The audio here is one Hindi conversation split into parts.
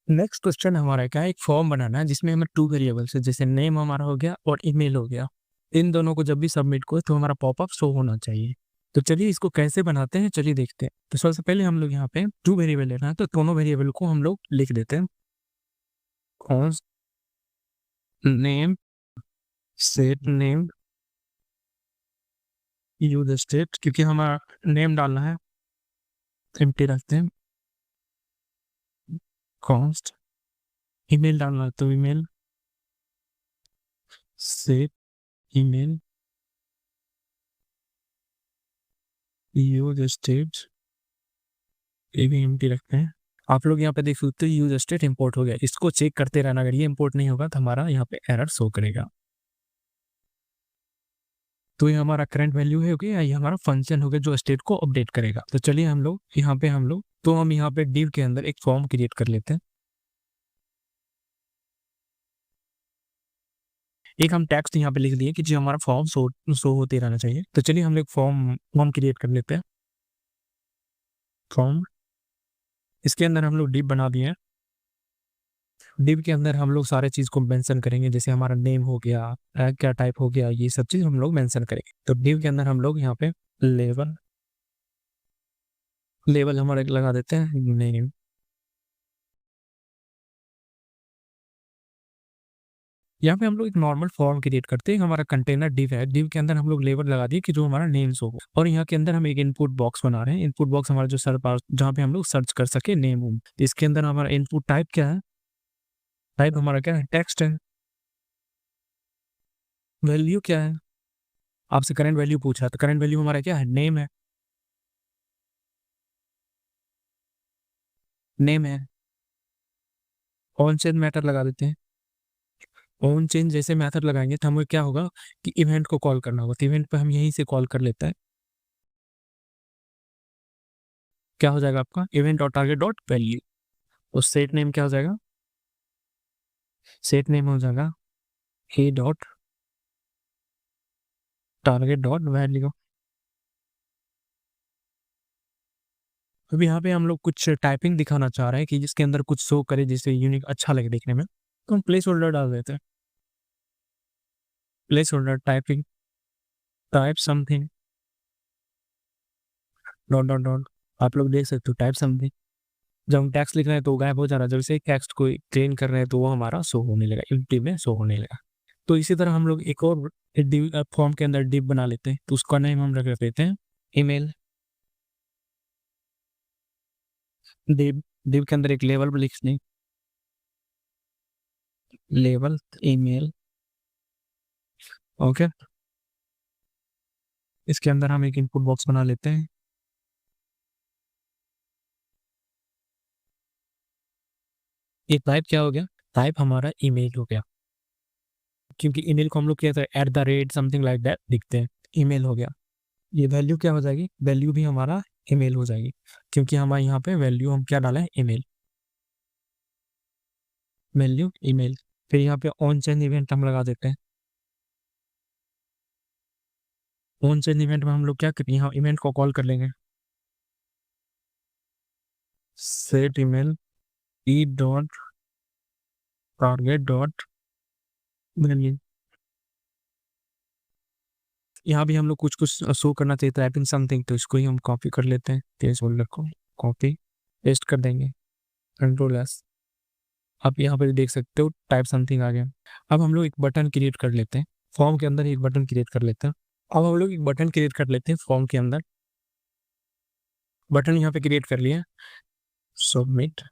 नेक्स्ट क्वेश्चन हमारा क्या है, एक फॉर्म बनाना है जिसमें हमें 2 वेरिएबल्स है, जैसे नेम हमारा हो गया और ईमेल हो गया। इन दोनों को जब भी सबमिट करो तो हमारा पॉपअप शो होना चाहिए। तो चलिए इसको कैसे बनाते हैं, चलिए देखते हैं। तो सबसे पहले हम लोग यहाँ पे 2 वेरिएबल लेना है, तो दोनों वेरिएबल को हम लोग लिख देते हैं। Const name set name use state, क्योंकि हमारा नेम डालना है, एम्प्टी रखते हैं। कॉन्स्ट ईमेल डालना है तो email set email use state, ये भी एम्प्टी रखते हैं। आप लोग यहाँ पे देख सकते हो यूज स्टेट इंपोर्ट हो गया। इसको चेक करते रहना, अगर ये इंपोर्ट नहीं होगा तो हमारा यहाँ पे एरर शो करेगा। तो ये हमारा करंट वैल्यू है, ओके, ये हमारा फंक्शन हो गया जो स्टेट को अपडेट करेगा। तो चलिए हम लोग यहाँ पे डिव के अंदर एक फॉर्म क्रिएट कर लेते हैं। एक हम टेक्स्ट यहाँ पे लिख दिए कि जो हमारा फॉर्म शो होते रहना चाहिए। तो चलिए हम लोग फॉर्म क्रिएट कर लेते हैं। फॉर्म, इसके अंदर हम लोग डिव बना दिए हैं। डिव के अंदर हम लोग सारे चीज को मेंशन करेंगे, जैसे हमारा नेम हो गया, क्या टाइप हो गया, ये सब चीज हम लोग मेंशन करेंगे। तो डिव के अंदर हम लोग यहाँ पे लेबल लेबल हमारे लगा देते हैं नेम। यहाँ पे हम लोग एक नॉर्मल फॉर्म क्रिएट करते हैं। हमारा कंटेनर डिव है, डिव के अंदर हम लोग लेबल लगा दिए कि जो हमारा नेम हो। और यहाँ के अंदर हम एक इनपुट बॉक्स बना रहे हैं। इनपुट बॉक्स हमारा जो जहाँ पे हम लोग सर्च कर सके नेम। इसके अंदर हमारा इनपुट टाइप क्या है, टाइप हमारा क्या है, टेक्स्ट है। वैल्यू क्या है, आपसे करंट वैल्यू पूछा, तो करंट वैल्यू हमारा क्या है, नेम है, नेम है। ऑन चेंज मैटर लगा देते हैं। ऑन चेंज जैसे मैथड लगाएंगे तो हमें क्या होगा कि इवेंट को कॉल करना होगा। तो इवेंट पे हम यहीं से कॉल कर लेते हैं। क्या हो जाएगा आपका, event dot target dot value. और सेट नेम क्या हो जाएगा, सेट नेम हो जाएगा ए डॉट टारगेट डॉट वैल्यू। अब यहाँ पे हम लोग कुछ टाइपिंग दिखाना चाह रहे हैं कि जिसके अंदर कुछ शो करे, जिससे यूनिक अच्छा लगे देखने में। तो हम प्लेस होल्डर डाल देते हैं। Place holder typing, type something dot dot dot. आप लोग देख सकते हो टाइप समथिंग। जब हम टेक्स्ट लिख रहे हैं तो गायब हो जा रहा है, जब से टेक्स्ट को ट्रेन कर रहे हैं तो वो हमारा शो होने लगा, एम्प्टी में शो होने लगा। तो इसी तरह हम लोग एक और डिव फॉर्म के अंदर डिव बना लेते हैं। तो उसका नेम हम रख देते हैं ईमेल। डिव डिव के अंदर एक लेवल लिख दें, लेवल ईमेल, ओके। इसके अंदर हम एक इनपुट बॉक्स बना लेते हैं। ये टाइप क्या हो गया, टाइप हमारा ईमेल हो गया, क्योंकि ईमेल को हम लोग क्या at the rate something like that लिखते हैं। ईमेल हो गया। ये वैल्यू क्या हो जाएगी, वैल्यू भी हमारा ईमेल हो जाएगी, क्योंकि हमारे यहाँ पे वैल्यू हम क्या डाला है, ईमेल, वैल्यू ईमेल। फिर यहाँ पे ऑन चेन इवेंट हम लगा देते हैं। ऑन चेन इवेंट में हम लोग क्या करेंगे, यहाँ इवेंट को कॉल कर लेंगे, set email E dot target dot value. यहाँ भी हम लोग कुछ कुछ शो करना चाहिए, टाइपिंग समथिंग, तो इसको ही हम कॉपी कर लेते हैं, पेज होल्डर को कॉपी पेस्ट कर देंगे, कंट्रोल एस। आप यहाँ पर देख सकते हो टाइप समथिंग आ गया। अब हम लोग एक बटन क्रिएट कर लेते हैं, फॉर्म के अंदर एक बटन क्रिएट कर लेते हैं। अब हम लोग एक बटन क्रिएट कर लेते हैं फॉर्म के अंदर। बटन यहाँ पे क्रिएट कर लिया, सबमिट,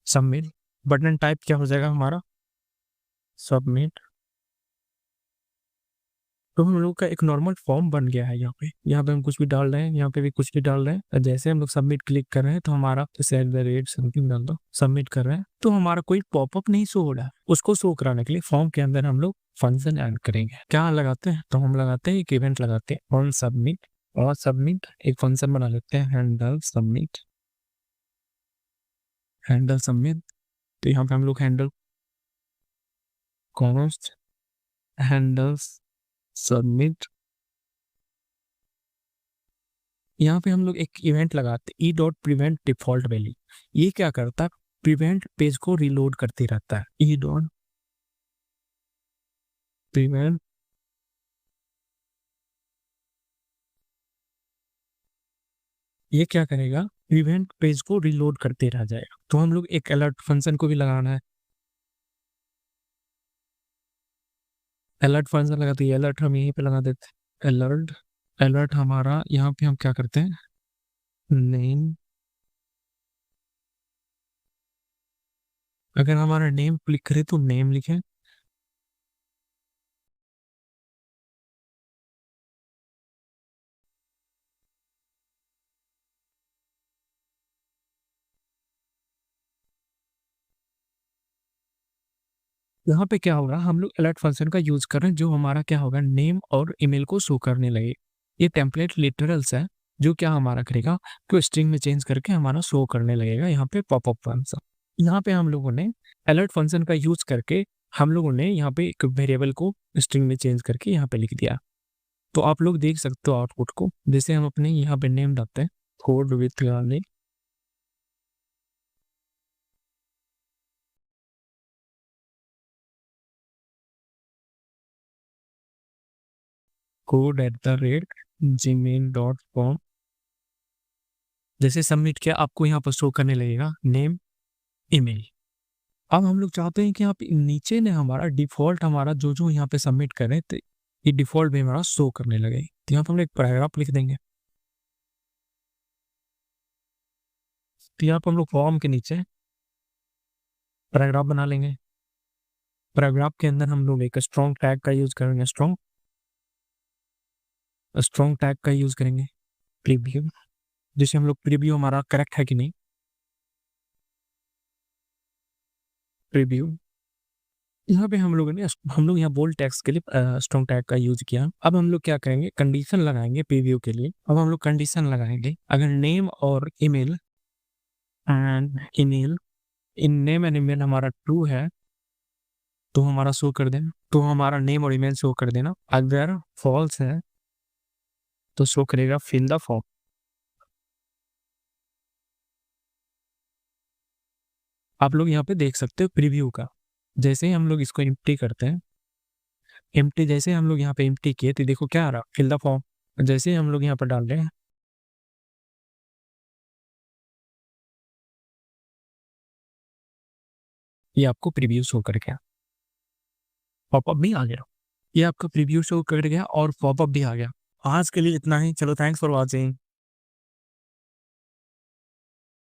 सबमिट। बटन टाइप क्या हो जाएगा हमारा, सबमिट। तो हम लोग का एक नॉर्मल फॉर्म बन गया है। यहाँ पे हम कुछ भी डाल रहे हैं, यहाँ पे भी कुछ भी डाल रहे हैं। और जैसे हम लोग सबमिट क्लिक कर रहे हैं तो हमारा सेट द रेट समथिंग डाल दो, सबमिट कर रहे हैं तो हमारा कोई पॉपअप नहीं शो हो रहा है। उसको शो कराने के लिए फॉर्म के अंदर हम लोग फंक्शन ऐड करेंगे। क्या लगाते हैं, तो हम लगाते हैं एक इवेंट लगाते हैं ऑन सबमिट। और सबमिट एक फंक्शन बना लेते हैं, हैंडल सबमिट, हैंडल सबमिट। तो यहाँ पे हम लोग हैंडल कॉन्स्ट हैंडल्स सबमिट यहाँ पे हम लोग एक इवेंट लगाते E dot prevent default value. ये क्या करता है, प्रिवेंट पेज को रिलोड करते रहता है। ई डॉट प्रिवेंट ये क्या करेगा, प्रिवेंट पेज को रिलोड करते रह जाएगा। तो हम लोग एक अलर्ट फंक्शन को भी लगाना है। अलर्ट फंक्शन लगाते हैं, अलर्ट हम यहीं पे लगा देते हैं। अलर्ट अलर्ट हमारा यहाँ पे हम क्या करते हैं, नेम। अगर हमारा नेम लिख करे तो नेम लिखें। यहाँ पे क्या होगा, हम लोग अलर्ट फंक्शन का यूज कर रहे हैं, जो हमारा क्या होगा, नेम और ईमेल को शो करने लगे। ये टेम्पलेट लिटरल्स है, जो क्या हमारा करेगा, तो स्ट्रिंग में चेंज करके हमारा शो करने लगेगा यहाँ पे पॉपअप फंक्शन। यहाँ पे हम लोगों ने अलर्ट फंक्शन का यूज करके हम लोगों ने यहाँ पे एक वेरिएबल को स्ट्रिंग में चेंज करके यहाँ पे लिख दिया। तो आप लोग देख सकते हो आउटपुट को, जैसे हम अपने यहाँ पे नेम डालते हैं, कोड विथ गार्लिक, code@gmail.com। जैसे सबमिट किया, आपको यहाँ पर शो करने लगेगा नेम, ईमेल। अब हम लोग चाहते हैं कि यहाँ पे नीचे ने हमारा डिफॉल्ट, हमारा जो जो यहाँ पे सबमिट करें, तो ये डिफॉल्ट भी हमारा शो करने लगे। तो यहाँ पे हम एक पैराग्राफ लिख देंगे। तो यहाँ पर हम लोग फॉर्म के नीचे पैराग्राफ बना लेंगे। पैराग्राफ के अंदर हम लोग एक स्ट्रॉन्ग टैग का यूज करेंगे, स्ट्रॉन्ग टैग का यूज करेंगे, प्रीव्यू। जैसे हम लोग प्रीव्यू हमारा करेक्ट है कि नहीं, प्रीव्यू। यहाँ पे हम लोग यहाँ बोल्ड टेक्स्ट के लिए स्ट्रॉन्ग टैग का यूज किया। अब हम लोग क्या करेंगे, कंडीशन लगाएंगे प्रीव्यू के लिए। अब हम लोग कंडीशन लगाएंगे, अगर नेम और email and email, in name and email हमारा ट्रू है तो हमारा शो कर देना, तो हमारा नेम और ईमेल शो कर देना। अगर फॉल्स है तो शो करेगा फिल द फॉर्म। आप लोग यहाँ पे देख सकते हो प्रीव्यू का। जैसे ही हम लोग इसको एम्प्टी करते हैं, एम्प्टी जैसे हम लोग यहाँ पे एम्प्टी किए, तो देखो क्या आ रहा, फिल द फॉर्म। जैसे ही हम लोग यहाँ पर डाल रहे हैं, ये आपको प्रीव्यू शो कर गया, पॉपअप भी आ गया। ये आपका प्रीव्यू शो कर गया और पॉपअप भी आ गया। आज के लिए इतना ही, चलो थैंक्स फॉर वॉचिंग।